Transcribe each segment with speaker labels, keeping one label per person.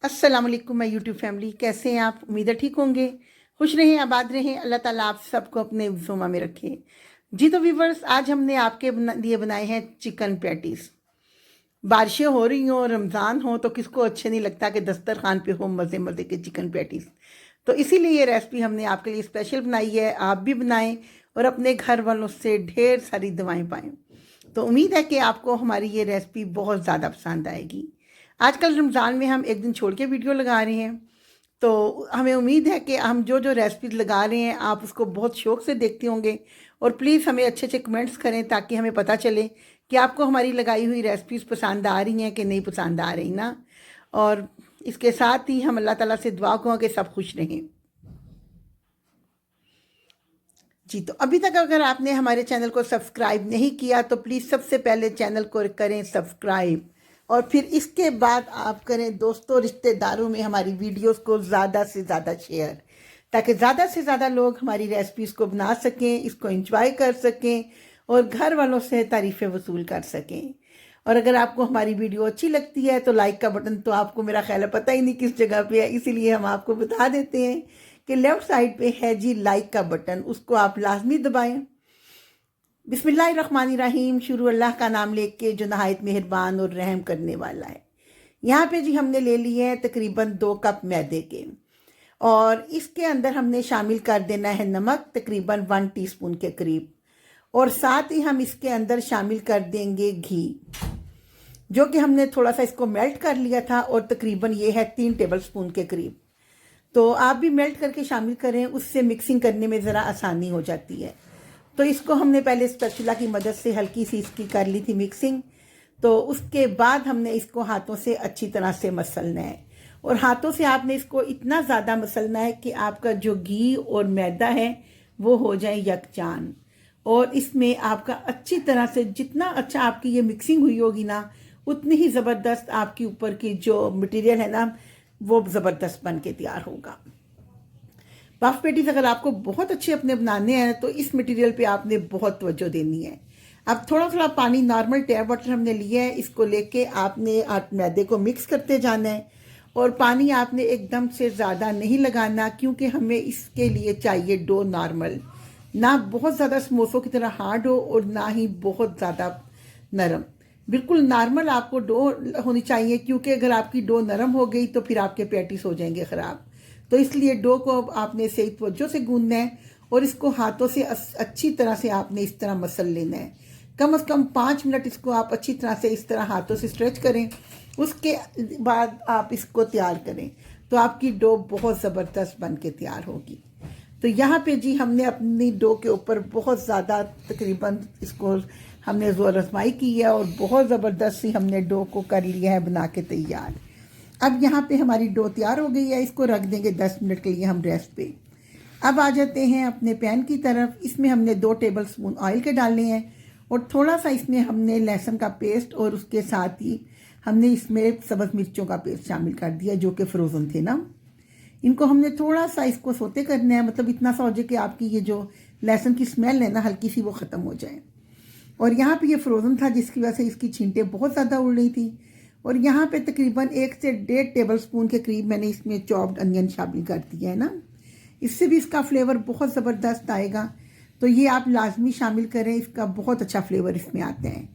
Speaker 1: अस्सलाम वालेकुम my YouTube family, कैसे हैं आप? उम्मीद है ठीक होंगे, खुश रहें, आबाद रहें। अल्लाह ताला आप सबको अपने जुमा में रखे। जी तो व्यूवर्स, आज हमने आपके लिए बनाए हैं चिकन पैटीज। बारिशें हो रही हों, रमज़ान हो, तो किसको अच्छे नहीं लगता कि दस्तरखान पे हो मज़े मज़े के चिकन पैटीज। तो इसीलिए ये रेसिपी हमने आपके लिए स्पेशल बनाई है। आप भी बनाएं और अपने घर वालों से ढेर सारी दुआएं पाएं। तो उम्मीद है कि आपको हमारी ये रेसिपी बहुत ज़्यादा पसंद आएगी। आजकल रमज़ान में हम एक दिन छोड़ के वीडियो लगा रहे हैं, तो हमें उम्मीद है कि हम जो जो रेसिपीज लगा रहे हैं आप उसको बहुत शौक से देखते होंगे। और प्लीज़ हमें अच्छे अच्छे कमेंट्स करें ताकि हमें पता चले कि आपको हमारी लगाई हुई रेसिपीज पसंद आ रही हैं कि नहीं पसंद आ रही ना। और इसके साथ ही हम अल्लाह ताला से दुआ करें कि सब खुश रहें। जी तो अभी तक अगर आपने हमारे चैनल को सब्सक्राइब नहीं किया तो प्लीज़ सबसे पहले चैनल को करें सब्सक्राइब, और फिर इसके बाद आप करें दोस्तों रिश्तेदारों में हमारी वीडियोस को ज़्यादा से ज़्यादा शेयर, ताकि ज़्यादा से ज़्यादा लोग हमारी रेसिपीज़ को बना सकें, इसको एंजॉय कर सकें और घर वालों से तारीफ़ें वसूल कर सकें। और अगर आपको हमारी वीडियो अच्छी लगती है तो लाइक का बटन तो आपको मेरा ख्याल है पता ही नहीं किस जगह पे है, इसीलिए हम आपको बता देते हैं कि लेफ़्ट साइड पे है जी लाइक का बटन, उसको आप लाजमी दबाएं। बिस्मिल्लाहिर्रहमानिर्रहीम, शुरू अल्लाह का नाम लेके जो नहायत मेहरबान और रहम करने वाला है। यहाँ पे जी हमने ले लिए हैं तकरीबन 2 कप मैदे के, और इसके अंदर हमने शामिल कर देना है नमक तकरीबन 1 टीस्पून के करीब, और साथ ही हम इसके अंदर शामिल कर देंगे घी, जो कि हमने थोड़ा सा इसको मेल्ट कर लिया था, और तकरीबन ये है 3 टेबल स्पून के करीब। तो आप भी मेल्ट करके शामिल करें, उससे मिक्सिंग करने में ज़रा आसानी हो जाती है। तो इसको हमने पहले स्पैचुला की मदद से हल्की सी इसकी कर ली थी मिक्सिंग। तो उसके बाद हमने इसको हाथों से अच्छी तरह से मसलना है, और हाथों से आपने इसको इतना ज़्यादा मसलना है कि आपका जो घी और मैदा है वो हो जाए यकजान, और इसमें आपका अच्छी तरह से जितना अच्छा आपकी ये मिक्सिंग हुई होगी ना, उतनी ही ज़बरदस्त आपके ऊपर की जो मटेरियल है ना वो ज़बरदस्त बन के तैयार होगा। पफ पेटीज अगर आपको बहुत अच्छे अपने बनाने हैं तो इस मटेरियल पे आपने बहुत तवज्जो देनी है। अब थोड़ा थोड़ा पानी, नॉर्मल टैप वाटर हमने लिया है, इसको लेके आपने मैदे को मिक्स करते जाना है, और पानी आपने एकदम से ज़्यादा नहीं लगाना, क्योंकि हमें इसके लिए चाहिए डो नॉर्मल, ना बहुत ज़्यादा समोसों की तरह हार्ड हो और ना ही बहुत ज़्यादा नरम। बिल्कुल नॉर्मल आपको डो होनी चाहिए, क्योंकि अगर आपकी डो नरम हो गई तो फिर आपके पैटीज हो जाएंगे ख़राब। तो इसलिए डो को आपने सही तवज्जो से गूंदना है, और इसको हाथों से अच्छी तरह से आपने इस तरह मसल लेना है। कम से कम 5 मिनट इसको आप अच्छी तरह से इस तरह हाथों से स्ट्रेच करें, उसके बाद आप इसको तैयार करें तो आपकी डो बहुत ज़बरदस्त बन के तैयार होगी। तो यहाँ पे जी हमने अपनी डो के ऊपर बहुत ज़्यादा तकरीबन इसको हमने ज़ोर आजमाई की है, और बहुत ज़बरदस्त सी हमने डो को कर लिया है बना के तैयार। अब यहाँ पे हमारी डो तैयार हो गई है, इसको रख देंगे 10 मिनट के लिए हम रेस्ट पे। अब आ जाते हैं अपने पैन की तरफ। इसमें हमने 2 टेबल स्पून ऑयल के डालने हैं, और थोड़ा सा इसमें हमने लहसुन का पेस्ट, और उसके साथ ही हमने इसमें सब्ज़ मिर्चों का पेस्ट शामिल कर दिया जो कि फ्रोज़न थे ना। इनको हमने थोड़ा सा इसको सोते करना है, मतलब इतना सा हो जाए कि आपकी ये जो लहसुन की स्मेल है ना हल्की सी वो ख़त्म हो जाए। और यहाँ पे ये फ्रोज़न था जिसकी वजह से इसकी छींटें बहुत ज़्यादा उड़ रही थी। और यहाँ पे तकरीबन 1 से 1.5 टेबल स्पून के करीब मैंने इसमें चॉप्ड अनियन शामिल कर दिया है ना, इससे भी इसका फ्लेवर बहुत ज़बरदस्त आएगा। तो ये आप लाजमी शामिल करें, इसका बहुत अच्छा फ्लेवर इसमें आता है।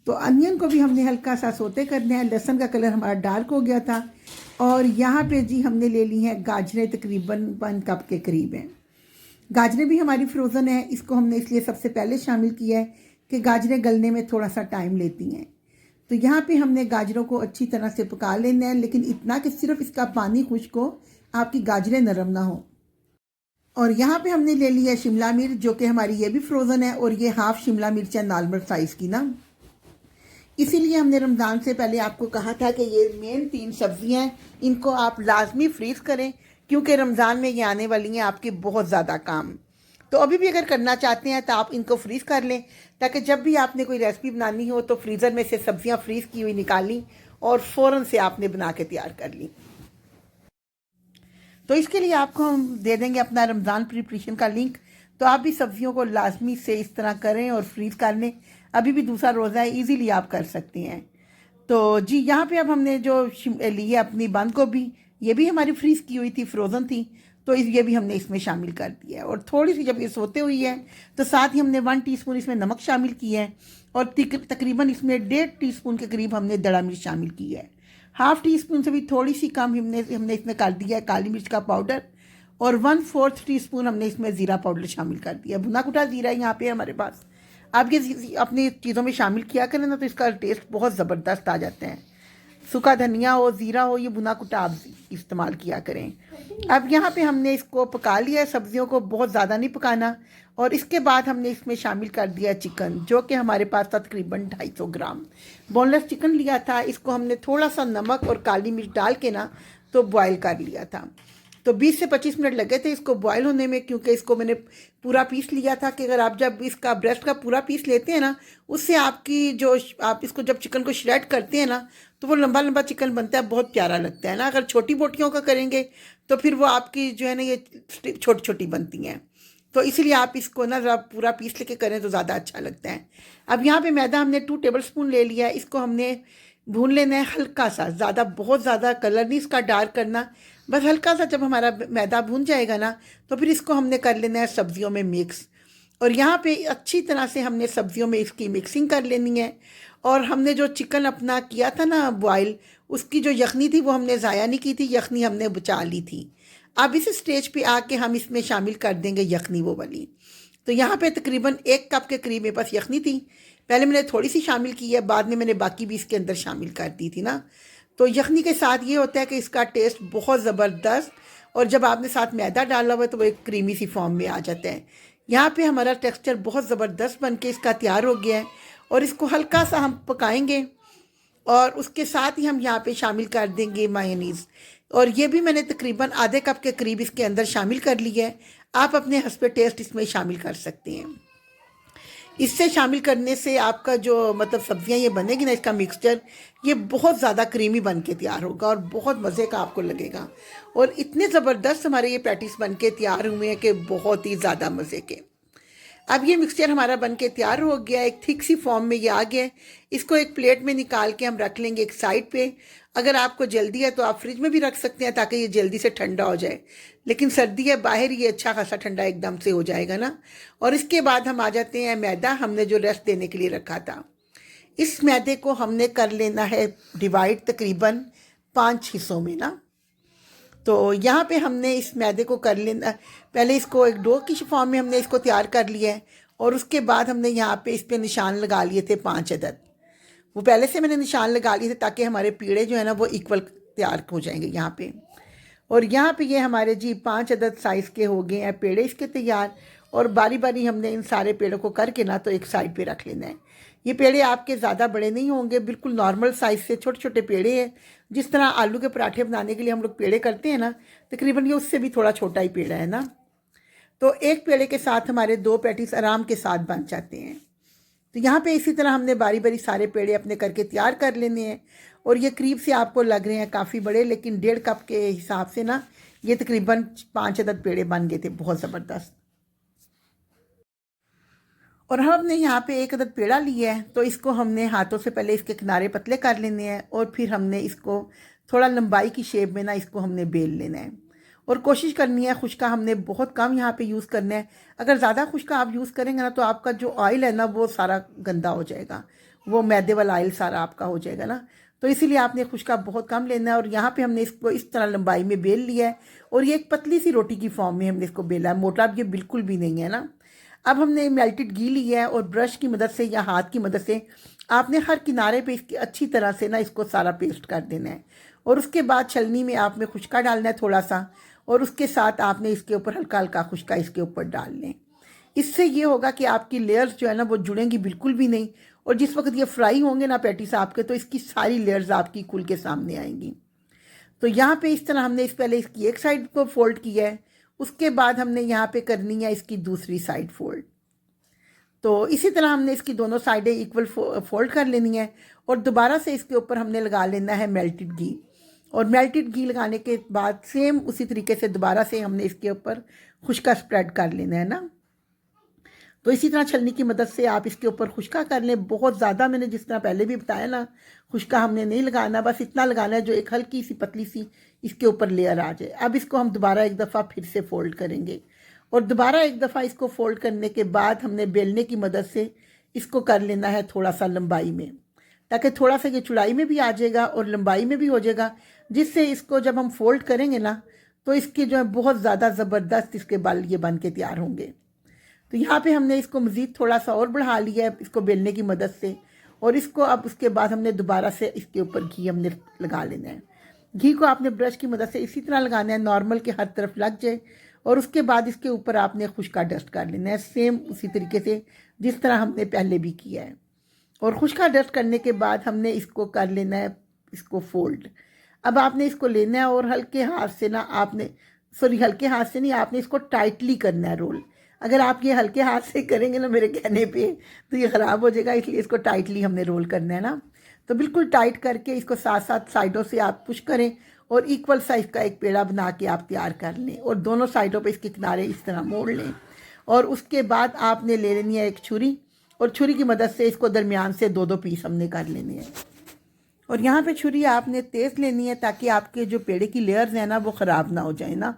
Speaker 1: तो अनियन को भी हमने हल्का सा सोते करना है। लहसुन का कलर हमारा डार्क हो गया था, और यहाँ पे जी हमने ले ली हैं गाजरें, तकरीबन 1 कप के करीब हैं। गाजरें भी हमारी फ्रोज़न है, इसको हमने इसलिए सबसे पहले शामिल किया है कि गाजरें गलने में थोड़ा सा टाइम लेती हैं। तो यहाँ पे हमने गाजरों को अच्छी तरह से पका लेना है, लेकिन इतना कि सिर्फ इसका पानी खुश्क हो, आपकी गाजरें नरम ना हो। और यहाँ पे हमने ले लिया है शिमला मिर्च, जो कि हमारी ये भी फ्रोज़न है, और ये हाफ शिमला मिर्च है नॉर्मल साइज़ की ना। इसीलिए हमने रमज़ान से पहले आपको कहा था कि ये मेन 3 सब्जियाँ हैं, इनको आप लाजमी फ्रीज़ करें, क्योंकि रमज़ान में ये आने वाली हैं आपके बहुत ज़्यादा काम। तो अभी भी अगर करना चाहते हैं तो आप इनको फ्रीज़ कर लें, ताकि जब भी आपने कोई रेसिपी बनानी हो तो फ्रीज़र में से सब्जियां फ्रीज़ की हुई निकाली और फ़ौरन से आपने बना के तैयार कर ली। तो इसके लिए आपको हम दे देंगे अपना रमज़ान प्रिपरेशन का लिंक, तो आप भी सब्जियों को लाजमी से इस तरह करें और फ्रीज़ कर लें। अभी भी दूसरा रोज़ा है, ईज़िली आप कर सकते हैं। तो जी यहाँ पे अब हमने जो ली है अपनी बंद गोभी, ये भी हमारी फ्रीज की हुई थी, फ्रोज़न थी, तो ये भी हमने इसमें शामिल कर दिया है। और थोड़ी सी जब ये सोते हुई है तो साथ ही हमने 1 टीस्पून इसमें नमक शामिल किया है, और तकरीबन इसमें 1.5 टीस्पून के करीब हमने दड़ा मिर्च शामिल की है। 1/2 टीस्पून से भी थोड़ी सी कम हमने इसमें कर दिया है काली मिर्च का पाउडर, और 1/4 टीस्पून हमने इसमें ज़ीरा पाउडर शामिल कर दिया। भुना कुटा ज़ीरा यहाँ पे हमारे पास। आप ये अपनी चीज़ों में शामिल किया करें ना, तो इसका टेस्ट बहुत ज़बरदस्त आ जाते हैं। सूखा धनिया हो, ज़ीरा हो, ये भुना कुटा आप इस्तेमाल किया करें। अब यहाँ पे हमने इसको पका लिया है, सब्जियों को बहुत ज़्यादा नहीं पकाना। और इसके बाद हमने इसमें शामिल कर दिया चिकन, जो कि हमारे पास था तकरीबन 250 ग्राम बोनलेस चिकन लिया था। इसको हमने थोड़ा सा नमक और काली मिर्च डाल के ना तो बॉयल कर लिया था। तो 20 से 25 मिनट लगे थे इसको बॉयल होने में, क्योंकि इसको मैंने पूरा पीस लिया था कि अगर आप जब इसका ब्रेस्ट का पूरा पीस लेते हैं ना, उससे आपकी जो आप इसको जब चिकन को श्रेड करते हैं ना, तो वो लंबा लंबा चिकन बनता है, बहुत प्यारा लगता है ना। अगर छोटी बोटियों का करेंगे तो फिर वो आपकी जो है ना ये छोटी छोटी बनती हैं। तो इसीलिए आप इसको ना ज़रा पूरा पीस लेके करें तो ज़्यादा अच्छा लगता है। अब यहाँ पे मैदा हमने 2 टेबलस्पून ले लिया है। इसको हमने भून लेना है हल्का सा, ज़्यादा बहुत ज़्यादा कलर नहीं इसका डार्क करना, बस हल्का सा। जब हमारा मैदा भून जाएगा ना, तो फिर इसको हमने कर लेना है सब्जियों में मिक्स। और यहाँ पे अच्छी तरह से हमने सब्जियों में इसकी मिक्सिंग कर लेनी है। और हमने जो चिकन अपना किया था ना बॉयल, उसकी जो यखनी थी वो हमने ज़ाया नहीं की थी, यखनी हमने बचा ली थी। अब इस स्टेज पे आके हम इसमें शामिल कर देंगे यखनी वो वाली। तो यहाँ पे तकरीबन 1 कप के करीब मेरे पास यखनी थी। पहले मैंने थोड़ी सी शामिल की है, बाद में मैंने बाकी भी इसके अंदर शामिल कर दी थी ना। तो यखनी के साथ ये होता है कि इसका टेस्ट बहुत ज़बरदस्त, और जब आपने साथ मैदा डाला हुआ है तो वो एक क्रीमी सी फॉर्म में आ जाता है। यहाँ पे हमारा टेक्सचर बहुत ज़बरदस्त बन के इसका तैयार हो गया है। और इसको हल्का सा हम पकाएंगे, और उसके साथ ही हम यहाँ पे शामिल कर देंगे मायोनीज़। और ये भी मैंने तकरीबन आधे कप के करीब इसके अंदर शामिल कर लिया है। आप अपने हस्ब टेस्ट इसमें शामिल कर सकते हैं। इससे शामिल करने से आपका जो मतलब सब्जियां ये बनेगी ना, इसका मिक्सचर ये बहुत ज़्यादा क्रीमी बन के तैयार होगा और बहुत मज़े का आपको लगेगा। और इतने ज़बरदस्त हमारे ये पैटीज बन के तैयार हुए हैं कि बहुत ही ज़्यादा मज़े के। अब ये मिक्सचर हमारा बन के तैयार हो गया, एक थिक सी फॉर्म में ये आ गया है। इसको एक प्लेट में निकाल के हम रख लेंगे एक साइड पे। अगर आपको जल्दी है तो आप फ्रिज में भी रख सकते हैं ताकि ये जल्दी से ठंडा हो जाए, लेकिन सर्दी है बाहर ये अच्छा खासा ठंडा एकदम से हो जाएगा ना। और इसके बाद हम आ जाते हैं मैदा हमने जो रेस्ट देने के लिए रखा था। इस मैदे को हमने कर लेना है डिवाइड तकरीबन 5 हिस्सों में ना। तो यहाँ पे हमने इस मैदे को कर लेना, पहले इसको एक डो की फॉर्म में हमने इसको तैयार कर लिया है। और उसके बाद हमने यहाँ पे इस पे निशान लगा लिए थे 5 अदद। वो पहले से मैंने निशान लगा लिए थे ताकि हमारे पीड़े जो है ना वो इक्वल तैयार हो जाएंगे यहाँ पे। और यहाँ पे ये हमारे जी 5 अदद साइज़ के हो गए हैं पेड़े इसके तैयार। और बारी बारी हमने इन सारे पेड़ों को करके ना तो एक साइड पे रख लेना है। ये पेड़े आपके ज़्यादा बड़े नहीं होंगे, बिल्कुल नॉर्मल साइज़ से छोटे छोटे पेड़े हैं। जिस तरह आलू के पराठे बनाने के लिए हम लोग पेड़े करते हैं ना, तकरीबन ये उससे भी थोड़ा छोटा ही पेड़ा है ना। तो एक पेड़े के साथ हमारे 2 पैटीज आराम के साथ बन जाते हैं। तो यहाँ पे इसी तरह हमने बारी बारी सारे पेड़े अपने करके तैयार कर लेने हैं। और ये करीब से आपको लग रहे हैं काफ़ी बड़े, लेकिन 1.5 कप के हिसाब से ना ये तकरीबन 5 अदद पेड़े बन गए थे, बहुत ज़बरदस्त। और हमने यहाँ पे 1 अदद पेड़ा लिया है, तो इसको हमने हाथों से पहले इसके किनारे पतले कर लेने हैं, और फिर हमने इसको थोड़ा लंबाई की शेप में ना इसको हमने बेल लेना है। और कोशिश करनी है खुश्का हमने बहुत कम यहाँ पे यूज़ करना है। अगर ज़्यादा खुश्का आप यूज़ करेंगे ना तो आपका जो ऑयल है ना वो सारा गंदा हो जाएगा, वो मैदे वाला ऑयल सारा आपका हो जाएगा ना। तो इसीलिए आपने खुश्का बहुत कम लेना है। और यहाँ पे हमने इसको इस तरह लंबाई में बेल लिया है, और ये एक पतली सी रोटी की फॉर्म में हमने इसको बेला है, मोटा ये बिल्कुल भी नहीं है ना। अब हमने मेल्टेड घी लिया है, और ब्रश की मदद से या हाथ की मदद से आपने हर किनारे पे इसकी अच्छी तरह से ना इसको सारा पेस्ट कर देना है। और उसके बाद छलनी में आपने खुश्का डालना है थोड़ा सा, और उसके साथ आपने इसके ऊपर हल्का हल्का खुश्का इसके ऊपर डाल लें। इससे ये होगा कि आपकी लेयर्स जो है ना वो जुड़ेंगी बिल्कुल भी नहीं। और जिस वक्त ये फ्राई होंगे ना पैटीज आपके, तो इसकी सारी लेयर्स आपकी खुल के सामने आएंगी। तो यहाँ पे इस तरह हमने इस पहले इसकी एक साइड को फोल्ड किया है, उसके बाद हमने यहाँ पे करनी है इसकी दूसरी साइड फोल्ड। तो इसी तरह हमने इसकी दोनों साइडें इक्वल फोल्ड कर लेनी है। और दोबारा से इसके ऊपर हमने लगा लेना है मेल्टेड घी। और मेल्टेड घी लगाने के बाद सेम उसी तरीके से दोबारा से हमने इसके ऊपर खुश्का स्प्रेड कर लेना है ना। तो इसी तरह छलनी की मदद से आप इसके ऊपर खुश्का कर लें। बहुत ज़्यादा मैंने जिस तरह पहले भी बताया ना, खुश्का हमने नहीं लगाना, बस इतना लगाना है जो एक हल्की सी पतली सी इसके ऊपर लेयर आ जाए। अब इसको हम दोबारा एक दफ़ा फिर से फ़ोल्ड करेंगे और दोबारा एक दफ़ा इसको फ़ोल्ड करने के बाद हमने बेलने की मदद से इसको कर लेना है थोड़ा सा लंबाई में, ताकि थोड़ा सा ये चौड़ाई में भी आ जाएगा और लंबाई में भी हो जाएगा, जिससे इसको जब हम फोल्ड करेंगे ना तो इसके जो है बहुत ज़्यादा ज़बरदस्त इसके बाल ये बन के तैयार होंगे। तो यहाँ पे हमने इसको मज़ीद थोड़ा सा और बढ़ा लिया है इसको बेलने की मदद से, और इसको अब उसके बाद हमने दोबारा से इसके ऊपर घी हमने लगा लेना है। घी को आपने ब्रश की मदद से इसी तरह लगाना है नॉर्मल के हर तरफ लग जाए, और उसके बाद इसके ऊपर आपने खुश्का डस्ट कर लेना है सेम उसी तरीके से जिस तरह हमने पहले भी किया है। और खुश्का डस्ट करने के बाद हमने इसको कर लेना है इसको फोल्ड। अब आपने इसको लेना है और हल्के हाथ से ना आपने हल्के हाथ से नहीं, आपने इसको टाइटली करना है रोल। अगर आप ये हल्के हाथ से करेंगे ना मेरे कहने पे तो ये ख़राब हो जाएगा, इसलिए इसको टाइटली हमने रोल करना है ना। तो बिल्कुल टाइट करके इसको साथ साथ साइडों से आप पुश करें और इक्वल साइज़ का एक पेड़ा बना के आप तैयार कर लें, और दोनों साइडों पे इसके किनारे इस तरह मोड़ लें। और उसके बाद आपने ले लेनी है एक छुरी, और छुरी की मदद से इसको दरमियान से दो दो पीस हमने कर लेने हैं। और यहाँ पे छुरी आपने तेज़ लेनी है ताकि आपके जो पेड़े की लेयर्स हैं ना वो ख़राब ना हो जाए ना।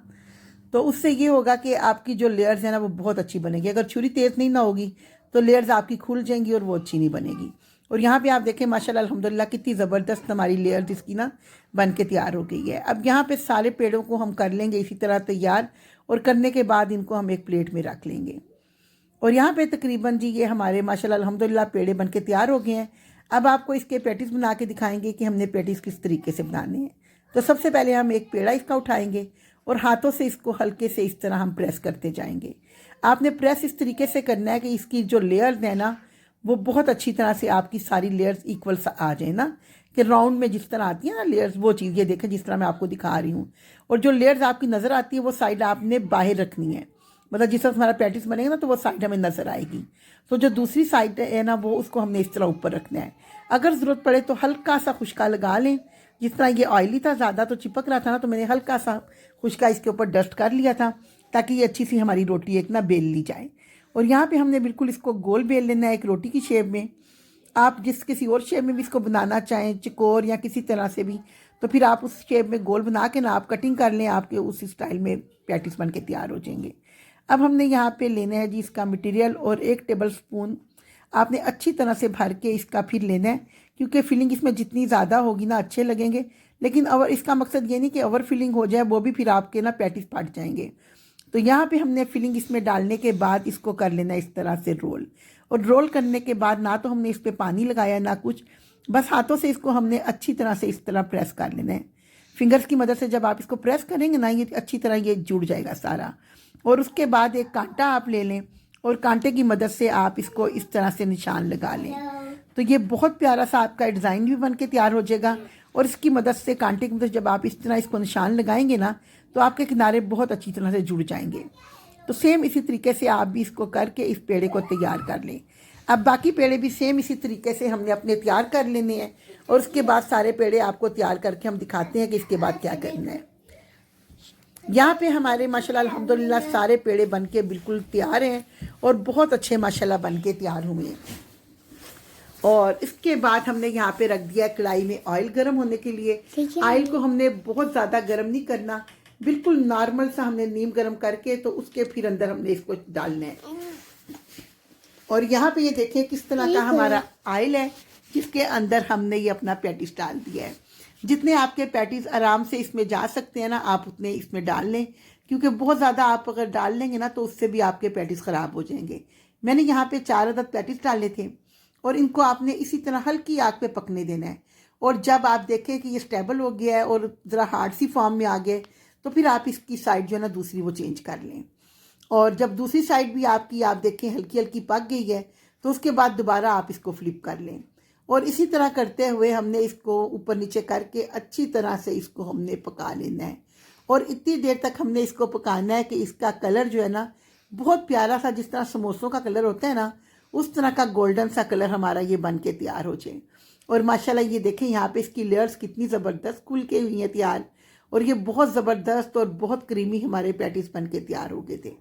Speaker 1: तो उससे ये होगा कि आपकी जो लेयर्स हैं ना वो बहुत अच्छी बनेगी। अगर छुरी तेज़ नहीं ना होगी तो लेयर्स आपकी खुल जाएंगी और वो अच्छी नहीं बनेगी। और यहाँ पे आप देखें माशाल्लाह अल्हम्दुलिल्लाह कितनी ज़बरदस्त हमारी लेयर्स इसकी ना बन के तैयार हो गई है। अब यहाँ पे सारे पेड़ों को हम कर लेंगे इसी तरह तैयार, और करने के बाद इनको हम एक प्लेट में रख लेंगे। और यहाँ पे तकरीबन जी ये हमारे माशाल्लाह अल्हम्दुलिल्लाह पेड़े बन के तैयार हो गए हैं। अब आपको इसके पैटीज़ बना के दिखाएंगे कि हमने पैटीज़ किस तरीके से बनाने हैं। तो सबसे पहले हम एक पेड़ा इसका उठाएंगे और हाथों से इसको हल्के से इस तरह हम प्रेस करते जाएंगे। आपने प्रेस इस तरीके से करना है कि इसकी जो लेयर्स है ना वो बहुत अच्छी तरह से आपकी सारी लेयर्स इक्वल सा आ जाए ना, कि राउंड में जिस तरह आती है ना लेयर्स, वो चीज़ ये देखें जिस तरह मैं आपको दिखा रही हूँ। और जो लेयर्स आपकी नज़र आती है वो साइड आपने बाहर रखनी है, मतलब जिस तरह हमारा पैटिस बनेगा ना तो वो साइड हमें नज़र आएगी। तो जो दूसरी साइड है ना वो उसको हमने इस तरह ऊपर रखना है। अगर ज़रूरत पड़े तो हल्का सा खुश्का लगा लें। जिस तरह ये ऑयली था ज़्यादा तो चिपक रहा था ना, तो मैंने हल्का सा खुश्का इसके ऊपर डस्ट कर लिया था ताकि ये अच्छी सी हमारी रोटी एक ना बेल ली जाए। और यहाँ पे हमने बिल्कुल इसको गोल बेल लेना है एक रोटी की शेप में। आप जिस किसी और शेप में भी इसको बनाना चाहें, चकोर या किसी तरह से भी, तो फिर आप उस शेप में गोल बना के ना आप कटिंग कर लें, आपके उस स्टाइल में पैटिस बन के तैयार हो जाएंगे। अब हमने यहाँ पे लेना है जी इसका मटेरियल, और 1 टेबल स्पून आपने अच्छी तरह से भर के इसका फिर लेना है, क्योंकि फिलिंग इसमें जितनी ज़्यादा होगी ना अच्छे लगेंगे। लेकिन अवर इसका मकसद ये नहीं कि ओवर फिलिंग हो जाए, वो भी फिर आपके ना पैटिस फट जाएंगे। तो यहाँ पे हमने फिलिंग इसमें डालने के बाद इसको कर लेना इस तरह से रोल। और रोल करने के बाद ना तो हमने इस पर पानी लगाया ना कुछ, बस हाथों से इसको हमने अच्छी तरह से इस तरह प्रेस कर लेना है। फिंगर्स की मदद से जब आप इसको प्रेस करेंगे ना ये अच्छी तरह ये जुड़ जाएगा सारा। और उसके बाद एक कांटा आप ले लें और कांटे की मदद से आप इसको इस तरह से निशान लगा लें। तो ये बहुत प्यारा सा आपका डिज़ाइन भी बन के तैयार हो जाएगा। और इसकी मदद से कांटे की मदद से जब आप इस तरह इसको निशान लगाएंगे ना तो आपके किनारे बहुत अच्छी तरह से जुड़ जाएंगे। तो सेम इसी तरीके से आप भी इसको करके इस पेड़े को तैयार कर लें। अब बाकी पेड़े भी सेम इसी तरीके से हमने अपने तैयार कर लेने हैं, और उसके बाद सारे पेड़े आपको तैयार करके हम दिखाते हैं कि इसके बाद क्या करना है। यहाँ पे हमारे माशाल्लाह अल्हम्दुलिल्लाह सारे पेड़े बन के बिल्कुल तैयार हैं और बहुत अच्छे माशाल्लाह बन के तैयार हुए हैं। और इसके बाद हमने यहाँ पे रख दिया कढ़ाई में ऑयल गर्म होने के लिए। ऑयल को हमने बहुत ज़्यादा गर्म नहीं करना, बिल्कुल नॉर्मल सा हमने नीम गर्म करके तो उसके फिर अंदर हमने इसको डालना है। और यहाँ पे ये देखें किस तरह का हमारा ऑयल है जिसके अंदर हमने ये अपना पैटिस डाल दिया है। जितने आपके पैटिस आराम से इसमें जा सकते हैं ना आप उतने इसमें डाल लें, क्योंकि बहुत ज़्यादा आप अगर डाल लेंगे ना तो उससे भी आपके पैटिस ख़राब हो जाएंगे। मैंने यहाँ पे 4 अदद पैटिस डाले थे और इनको आपने इसी तरह हल्की आग पे पकने देना है। और जब आप देखें कि ये स्टेबल हो गया है और ज़रा हार्ड सी फॉर्म में आ गए तो फिर आप इसकी साइड जो है ना दूसरी वो चेंज कर लें। और जब दूसरी साइड भी आपकी आप देखें हल्की हल्की पक गई है तो उसके बाद दोबारा आप इसको फ्लिप कर लें। और इसी तरह करते हुए हमने इसको ऊपर नीचे करके अच्छी तरह से इसको हमने पका लेना है। और इतनी देर तक हमने इसको पकाना है कि इसका कलर जो है ना बहुत प्यारा सा, जिस तरह समोसों का कलर होता है ना उस तरह का गोल्डन सा कलर हमारा ये बन के तैयार हो जाए। और माशाल्लाह ये देखें यहाँ पे इसकी लेयर्स कितनी ज़बरदस्त खुल के हुई हैं तैयार, और ये बहुत ज़बरदस्त और बहुत क्रीमी हमारे पैटिस बन के तैयार हो गए थे।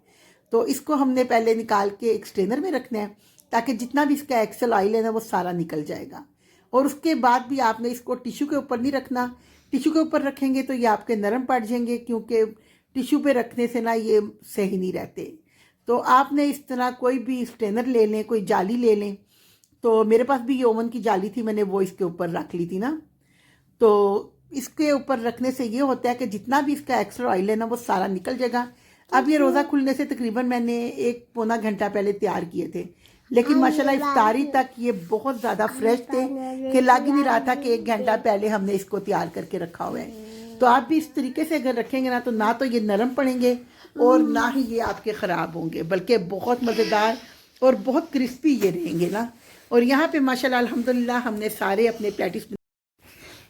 Speaker 1: तो इसको हमने पहले निकाल के एक स्ट्रेनर में रखना है, ताकि जितना भी इसका एक्सेल ऑयल है ना वो सारा निकल जाएगा। और उसके बाद भी आपने इसको टिश्यू के ऊपर नहीं रखना। टिश्यू के ऊपर रखेंगे तो ये आपके नरम पड़ जाएंगे, क्योंकि टिश्यू पे रखने से ना ये सही नहीं रहते। तो आपने इस तरह कोई भी स्ट्रेनर ले लें, कोई जाली ले लें। तो मेरे पास भी ये ओवन की जाली थी, मैंने वो इसके ऊपर रख ली थी ना। तो इसके ऊपर रखने से ये होता है कि जितना भी इसका एक्स्ट्रा ऑयल है ना वो सारा निकल जाएगा। अब ये रोज़ा खुलने से तकरीबन मैंने 1 पौना घंटा पहले तैयार किए थे, लेकिन माशाल्लाह इफ्तारी तक ये बहुत ज़्यादा फ्रेश थे कि लग ही नहीं रहा था कि 1 घंटा पहले हमने इसको तैयार करके रखा हुआ है। तो आप भी इस तरीके से अगर रखेंगे ना तो ये नरम पड़ेंगे और ना ही ये आपके ख़राब होंगे, बल्कि बहुत मज़ेदार और बहुत क्रिस्पी ये रहेंगे ना। और यहाँ पे माशाल्लाह अल्हम्दुलिल्लाह हमने सारे अपने पैटिस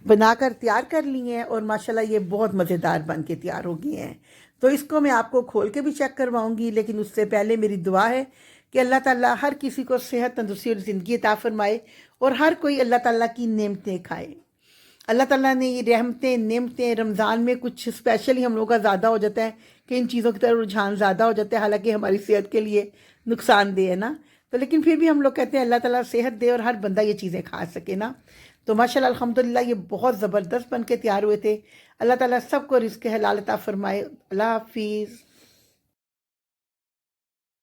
Speaker 1: बनाकर तैयार कर लिए हैं और माशाल्लाह ये बहुत मज़ेदार बन के तैयार हो गए हैं। तो इसको मैं आपको खोल के भी चेक करवाऊंगी, लेकिन उससे पहले मेरी दुआ है कि अल्लाह ताला हर किसी को सेहत, तंदुरुस्ती और ज़िंदगी अता फरमाए और हर कोई अल्लाह ताला की नेमतें खाए। अल्लाह ताला ने ये रहमतें, नेमतें रमज़ान में कुछ स्पेशली हम लोगों का ज़्यादा हो जाता है कि इन चीज़ों की तरफ रुझान ज़्यादा हो जाता है, हालांकि हमारी सेहत के लिए नुकसानदेह है ना। तो लेकिन फिर भी हम लोग कहते हैं अल्लाह ताला सेहत दे और हर बंदा ये चीज़ें खा सके ना। तो माशाल्लाह अल्हम्दुलिल्लाह ये बहुत ज़बरदस्त बन के तैयार हुए थे। अल्लाह ताला सबको रिज़्क़ हलाल अता फरमाए। अल्लाह हाफिज़।